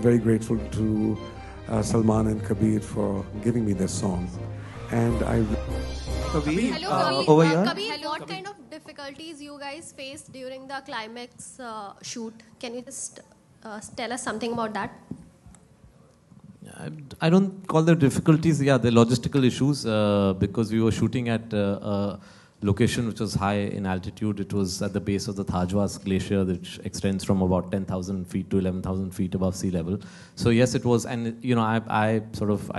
very grateful to Salman and Kabir for giving me this song. And Kabir, Hello, over here. Kabir, what kind of difficulties you guys faced during the climax shoot? Can you just tell us something about that? I don't call them difficulties. Yeah, they're logistical issues because we were shooting at a location which was high in altitude. It was at the base of the Thajwas Glacier, which extends from about 10,000 feet to 11,000 feet above sea level. So yes, it was, and you know, I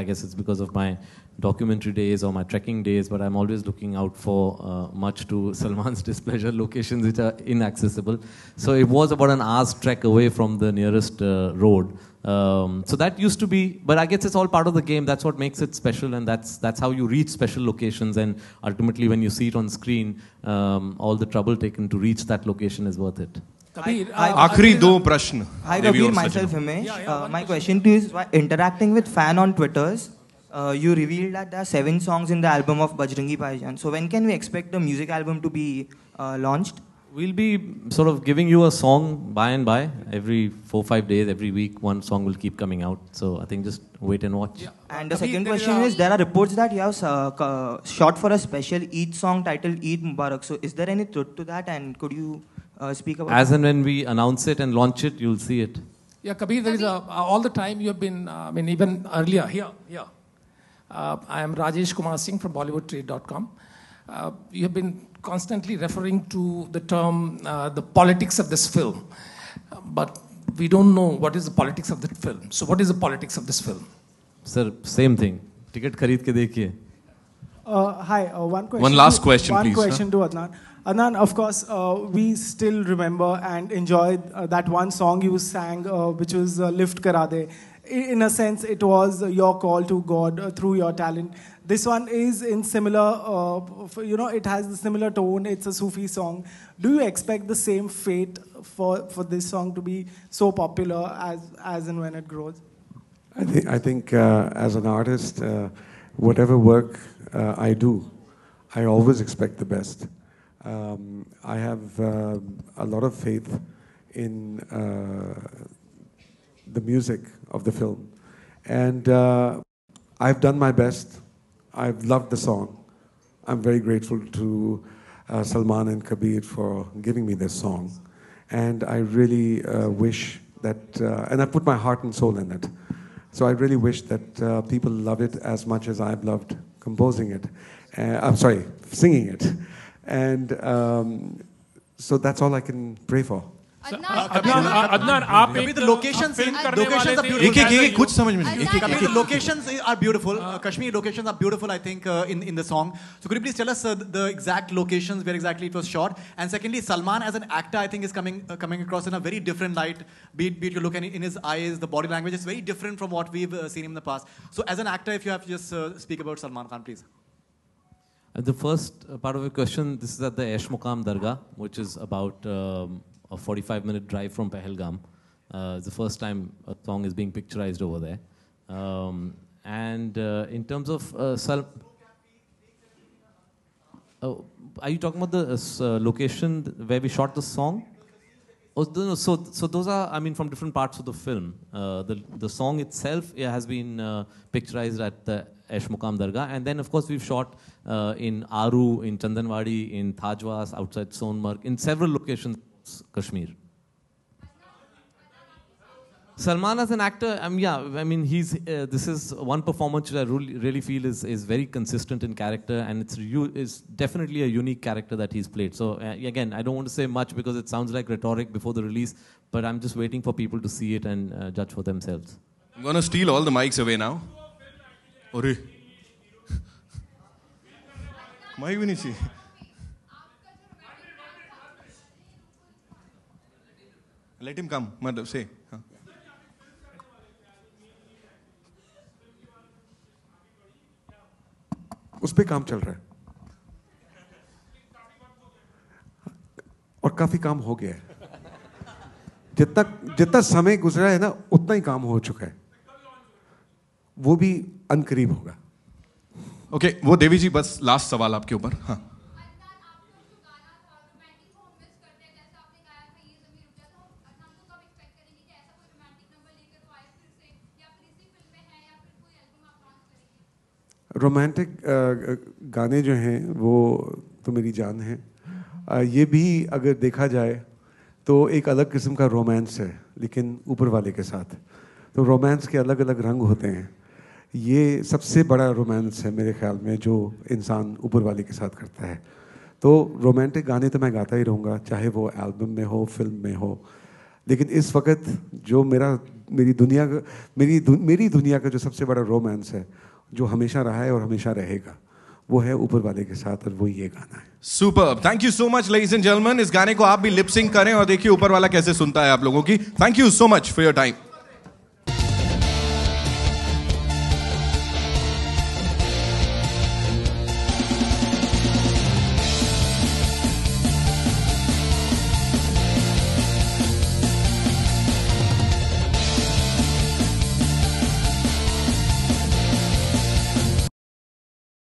guess it's because of my documentary days or my trekking days, but I'm always looking out for much to Salman's displeasure locations which are inaccessible. So it was about an hour's trek away from the nearest road. So that used to be, but I guess it's all part of the game. That's what makes it special, and that's how you reach special locations. And ultimately, when you see it on screen, all the trouble taken to reach that location is worth it. आखिरी दो प्रश्न. Hi Kabir, myself Himesh. My question to you is, while interacting with fan on Twitters, you revealed that there are 7 songs in the album of Bajrangi Bhaijaan. So when can we expect the music album to be launched? We'll be sort of giving you a song by and by. Every 4-5 days, every week, one song will keep coming out. So I think just wait and watch. Yeah. And the second question is, there are reports that you have shot for a special Eid song titled Eid Mubarak. So is there any truth to that, and could you speak about As and when we announce it and launch it, you'll see it. Yeah, Kabir, there is all the time you have been, even earlier, here. I am Rajesh Kumar Singh from BollywoodTrade.com. You have been constantly referring to the term, the politics of this film. But we don't know what is the politics of the film. So what is the politics of this film? Sir, same thing. Ticket khareed ke dekhiye. Hi, one question. One last question, one please. One question to Adnan. Adnan, of course, we still remember and enjoyed that one song you sang, which was Lift Kara De. In a sense, it was your call to God through your talent. This one is in similar, it has the similar tone. It's a Sufi song. Do you expect the same fate for this song to be so popular as and when it grows? I think as an artist, whatever work I do, I always expect the best. I have a lot of faith in the music of the film, and I've done my best. I've loved the song. I'm very grateful to Salman and Kabir for giving me this song, and I really wish that, and I put my heart and soul in it. So I really wish that people love it as much as I've loved composing it. Singing it. And so that's all I can pray for. Adnan, the locations are beautiful. कुछ समझ में नहीं. The locations are beautiful. Kashmiri locations are beautiful, I think, in the song. So could you please tell us the exact locations where exactly it was shot? And secondly, Salman as an actor, I think, is coming across in a very different light. Be it you look in his eyes, the body language is very different from what we've seen him in the past. So as an actor, if you have to just speak about Salman Khan, please. The first part of your question, this is at the Esh Muqam Dargah, which is about a 45-minute drive from Pahalgam. It's the first time a song is being picturized over there. In terms of are you talking about the location where we shot the song? Oh, no, so those are, I mean, from different parts of the film. The song itself has been picturized at the Esh Muqam Dargah, and then of course we've shot in Aru, in Chandanwadi, in Thajwas, outside Sonmarg, in several locations, Kashmir. Salman as an actor, he's this is one performance that I really feel is very consistent in character, and it's definitely a unique character that he's played. So again, I don't want to say much because it sounds like rhetoric before the release, but I'm just waiting for people to see it and judge for themselves. I'm going to steal all the mics away now. Ore. Mic भी नहीं चाहिए. Let him come. मतलब say. उस पे काम चल रहा है और काफी काम हो गया है. जितना समय गुजरा है ना, उतना ही काम हो चुका है. वो भी अनकरीब होगा. ओके, वो देवी जी बस लास्ट सवाल आपके ऊपर. हाँ. रोमांटिक गाने जो हैं वो तो मेरी जान है। ये भी अगर देखा जाए तो एक अलग किस्म का रोमांस है, लेकिन ऊपर वाले के साथ। तो रोमांस के अलग अलग रंग होते हैं। ये सबसे बड़ा रोमांस है मेरे ख्याल में जो इंसान ऊपर वाले के साथ करता है। तो रोमांटिक गाने तो मैं गाता ही रहूँगा, चाहे वो एल्बम में हो, फिल्म में हो। लेकिन इस वक्त जो मेरी दुनिया का जो सबसे बड़ा रोमांस है, जो हमेशा रहा है और हमेशा रहेगा, वो है ऊपर वाले के साथ, और वो ये गाना है। Super, thank you so much ladies and gentleman. इस गाने को आप भी लिप सिंक करें और देखिए ऊपर वाला कैसे सुनता है आप लोगों की। Thank you so much for your time.